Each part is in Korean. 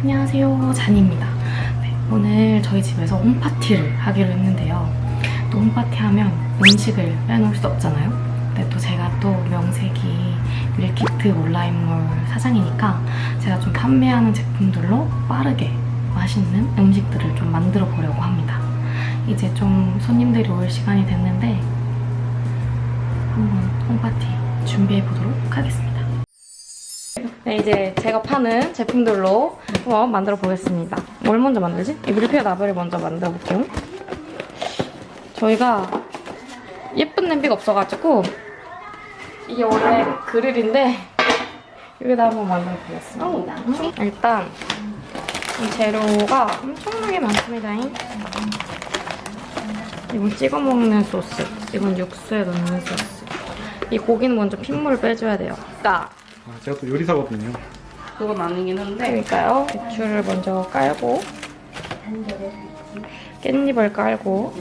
안녕하세요, 잔입니다. 네, 오늘 저희 집에서 홈파티를 하기로 했는데요. 또 홈파티 하면 음식을 빼놓을 수 없잖아요. 근데 또 제가 또 명색이 밀키트 온라인몰 사장이니까 제가 좀 판매하는 제품들로 빠르게 맛있는 음식들을 좀 만들어 보려고 합니다. 이제 좀 손님들이 올 시간이 됐는데 한번 홈파티 준비해 보도록 하겠습니다. 네, 이제 제가 파는 제품들로 한번 만들어 보겠습니다. 뭘 먼저 만들지? 이 밀푀유 나베를 먼저 만들어 볼게요. 저희가 예쁜 냄비가 없어가지고 이게 원래 그릴인데 여기다 한번 만들어 보겠습니다. 일단 이 재료가 엄청나게 많습니다. 이건 찍어 먹는 소스, 이건 육수에 넣는 소스. 이 고기는 먼저 핏물을 빼줘야 돼요. 그러니까 제가 또 요리사거든요. 그건 아니긴 한데. 그러니까요. 배추를 먼저 깔고 깻잎을 깔고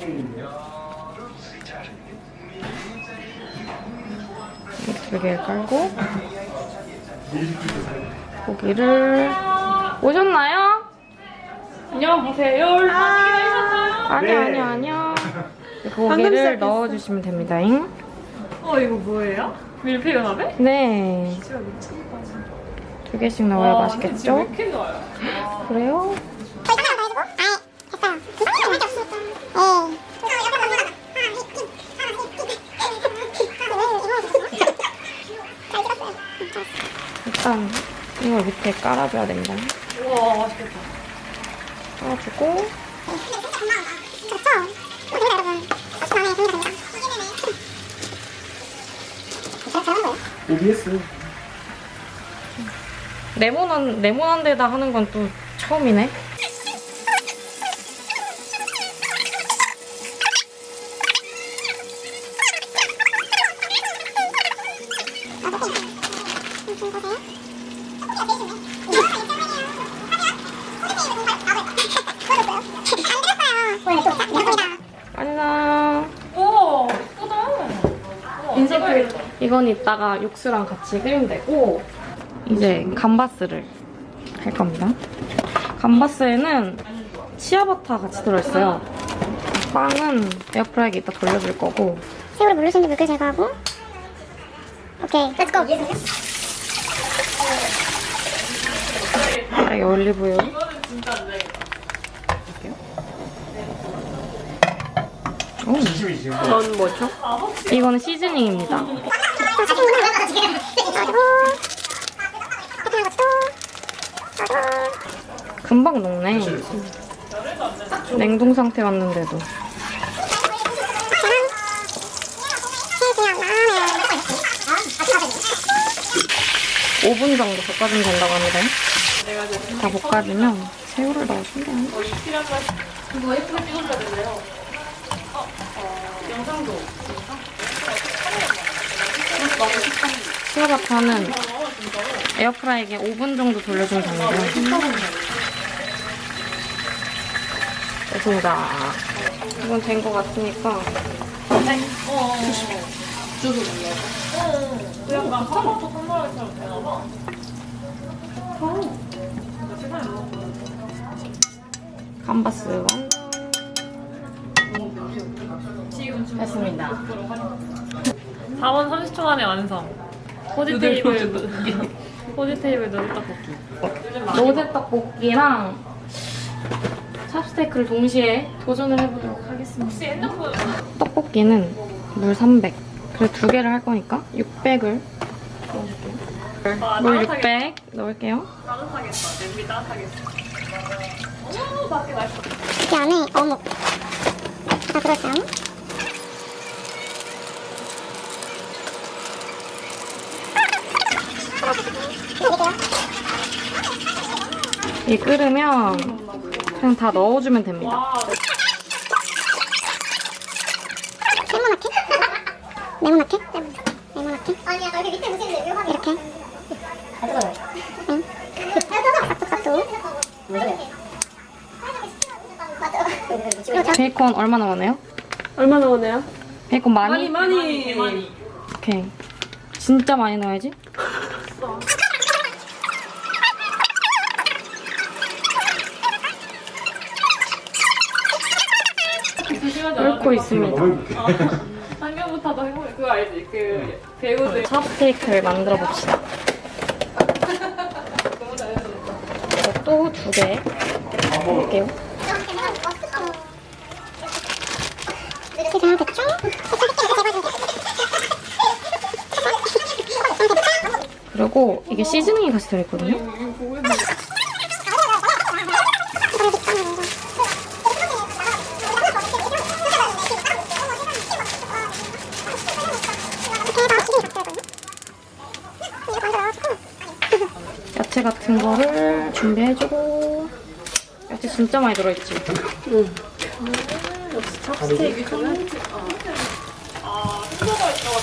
두 개 깔고 고기를 오셨나요? 안녕하세요. 아니요. 고기를 넣어주시면 됩니다. 이거 뭐예요? 밀푀유 나베? 네. 진짜 미쳤다. 두 개씩 넣어야 맛있겠죠? 왜 이렇게 좋아요? 그래요? 일단 이걸 밑에 깔아줘야 됩니다. 우와, 맛있겠다. 깔아주고 OBS. 네모난 데다 하는 건 또 처음이네. 안녕. 오, 예쁘다. 인사해. 이건 이따가 육수랑 같이 끓이면 되고 이제 감바스를 할 겁니다. 감바스에는 치아버터 같이 들어있어요. 빵은 에어프라이기에 이따 돌려줄 거고 새우를 물로 숨긴 물기 제거하고 오케이 렛츠고 여기 올리브유 전 뭐죠? 이거는 시즈닝입니다. 금방 녹네. 냉동 상태 왔는데도. 오 5분 정도 볶아주면 된다고 합니다. 다 볶아주면 새우를 넣어주면 돼요. 이거 예쁘게 찍어줘야 되네요. 영상도. 치아바타는 에어프라이기에 5분 정도 돌려주면 됩니다. 됐습니다. 이건 된 것 같으니까 주도 좋네. 약간 토마토 콘로레처럼 되나봐. 감바스 완성. 됐습니다. 4분 30초 만에 완성. 포지테이블 누들 떡볶이. 로제 떡볶이랑 찹스테이크를 동시에 도전을 해보도록 하겠습니다. 혹시 핸드폰 떡볶이는 물 300. 그래서 두 개를 할 거니까 600을 넣어줄게요. 물 600 넣을게요. 따뜻하겠다. 냄비 따뜻하겠어. 오, 밖에 맛있어. 이 안에 어묵 다 들어있어요. 이 끓으면 그냥 다 넣어주면 됩니다. 와, 네모나게? 네모나게? 아니야, 여기 밑에 무슨 이렇게? 응. 싹둑싹둑. 베이컨 얼마나 원해요? 얼마나 오네요? 베이컨 많이? 많이. 오케이. 진짜 많이 넣어야지. 입고 있습니다. 상경부터도 해보면 그거 알지? 그 배우들 첫 스테이크를 만들어 봅시다. 너무 잘해줬다. 또 2개 해볼게요. 계산됐죠? 그리고 이게 시즈닝이 같이 들어있거든요. 이거 보고 있는 야채 같은 거를 준비해주고. 야채 진짜 많이 들어있지? 역시 찹스테이크는 햄버거 있어가지고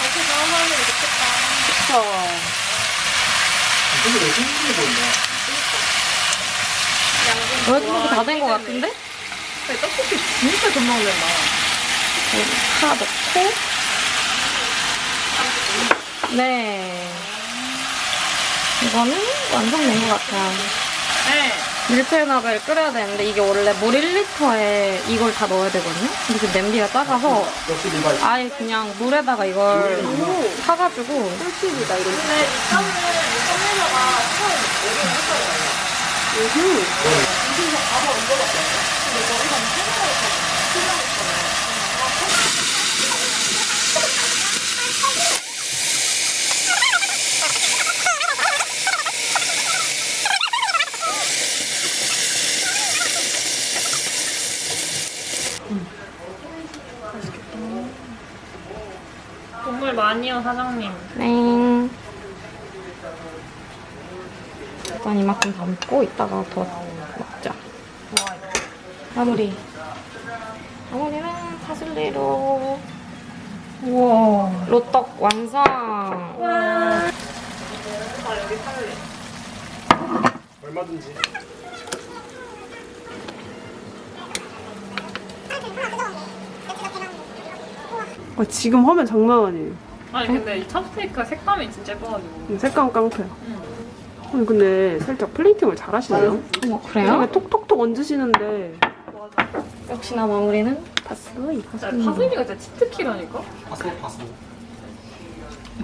이렇게 나오면 좋겠다. 여기 다 된 것 같은데? 떡볶이 진짜 금방 된다. 파 넣고. 네. 이거는 완성된 것 같아요. 네. 밀푀유나베를 끓여야 되는데 이게 원래 물 1리터에 이걸 다 넣어야 되거든요? 근데 지금 냄비가 작아서 아예 그냥 물에다가 이걸 타가지고 꿀팁이다 이런. 근데 이 썸네일러가 처음에 머리를 했어요. 이거 바로 얹어봤거든요. 근데 머리가 국물 많이요 사장님. 땡. 일단 이만큼 담고 이따가 더 먹자. 마무리. 마무리는 파슬리로. 우와. 로떡 완성. 아 여기 살래. 얼마든지. 지금 화면 장난 아니에요. 아니 근데 이 찹스테이크가 색감이 진짜 예뻐가지고. 색감 깡패야. 아니 근데 살짝 플레이팅을 잘하시네요. 어머, 그래요? 이렇게 톡톡톡 얹으시는데 역시나 마무리는 파슬리. 진짜 파슬리가 진짜 치트키라니까? 봤어.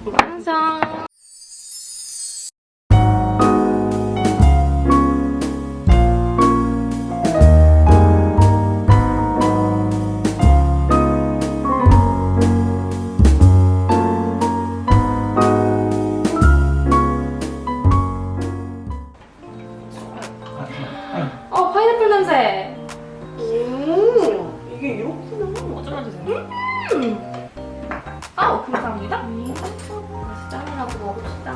완성. 파인애플 냄새. 이게 이렇구나. 어쩌면 드세요? 감사합니다. 짠이라고 먹읍시다.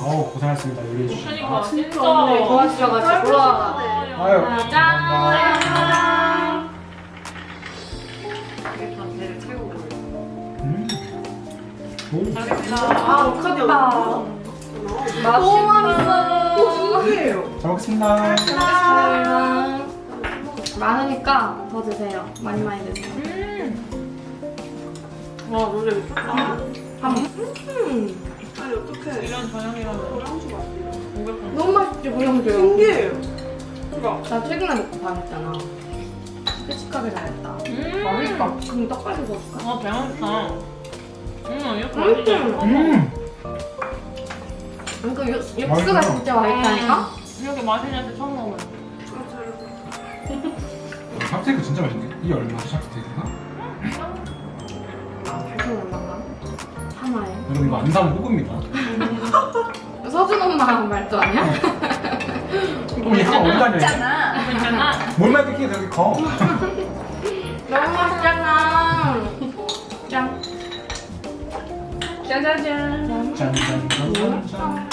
아우 고생하셨습니다 요리해 주시고. 그러니까 진짜 도와주셔가지고. 아유. 짠. 이게 다 제일 최고고. 오. 잘했다. 미쳤다. 너무 맛있어. 신기해요. 잘 먹겠습니다. 많으니까 더 드세요. 많이 드세요. 와 노래 미쳤다. 아니 어떡해. 이런 저녁이라면 고량주 맛이에요. 500원. 너무 맛있지, 무령주요. 신기해요. 나 최근에 먹고 반했잖아. 끔찍하게 잘했다. 맛있다. 그럼 떡까지 먹을까? 아 배맛있다. 이렇게 맛있다. 그 육수가 맛있어요. 진짜 맛있다니까? 이렇게 맛있는 애 처음 먹어요. 찹스테이크 진짜 맛있네. 이게 얼마죠 찹스테이크가? 8,000원인가? 하나에. 여러분 이거 안 사면 호구입니다. 서준 엄마 말도 아니야? 그럼 이거 얼마냐? 있잖아. 뭘만 뜯기게 되게 커. 너무 맛있잖아. 짠. 짜자잔. 짠짠짠짠.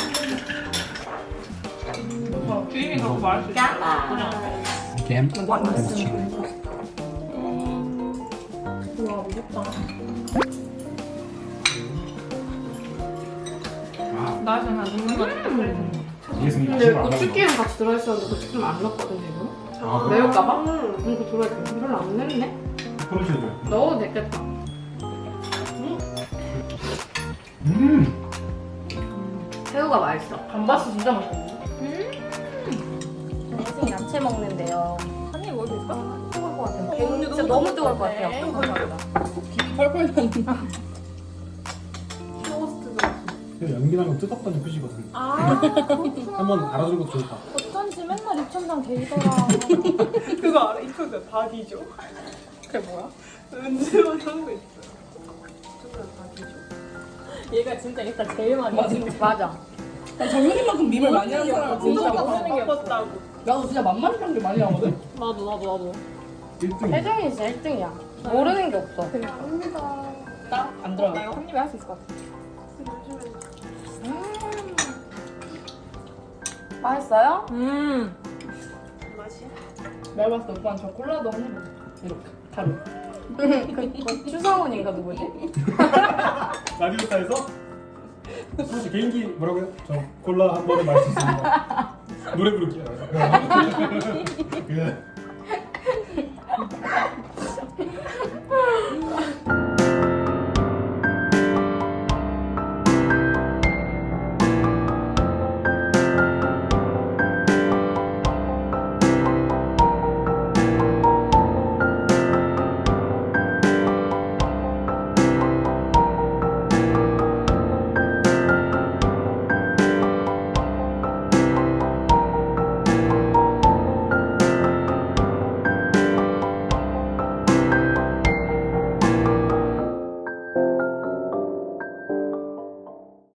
비빔이 너무 맛있어. 겜. 와, 와 무섭다. 나 지금 눈물 같아. 근데 고추기름 같이 들어있었는데 고추기름 안 넣었거든요, 이거? 아, 그래? 매울까봐? 이거 들어있대. 별로 안 맵네? 그러셔도 돼요. 넣어도 됐겠다. 새우가 맛있어. 감바스 진짜 맛있어. 선생님 야채 먹는데요. 한입 먹을 수 있어? 뜨거울 것 같아요. 진짜 너무 뜨거울 것 같아요. 펄펄 나는. 연기나면 뜨겁다는 표시거든. 아, 한번 알아두는 것도 좋다. 어쩐지 맨날 입천장 데이더라. 그거 알아? 입천장 바디죠? 그게 뭐야? 은지원 하는 거 있어. 입천장 바디죠. 얘가 진짜 이따 제일 많이 맞아. 정현이만큼 밈을 많이 하는 사람 진짜 진짜 모르는 게 없다고. 나도 진짜 만만한 게 많이 하거든? 나도. 1등. 혜정이 진짜 1등이야. 모르는 게 없어. 안 들어가. 나 이거 한 입에 할 수 있을 것 같아. 맛있어요? 맛이야? 내가 봤을 때 오빠는 저 콜라도 한 입 먹어. 이렇게. 가루. 추성훈인가 누구지? 라디오사에서 사실 개인기 뭐라고요? 저 콜라 한 번에 마실 수 있는 거. 노래 부르기. 그래.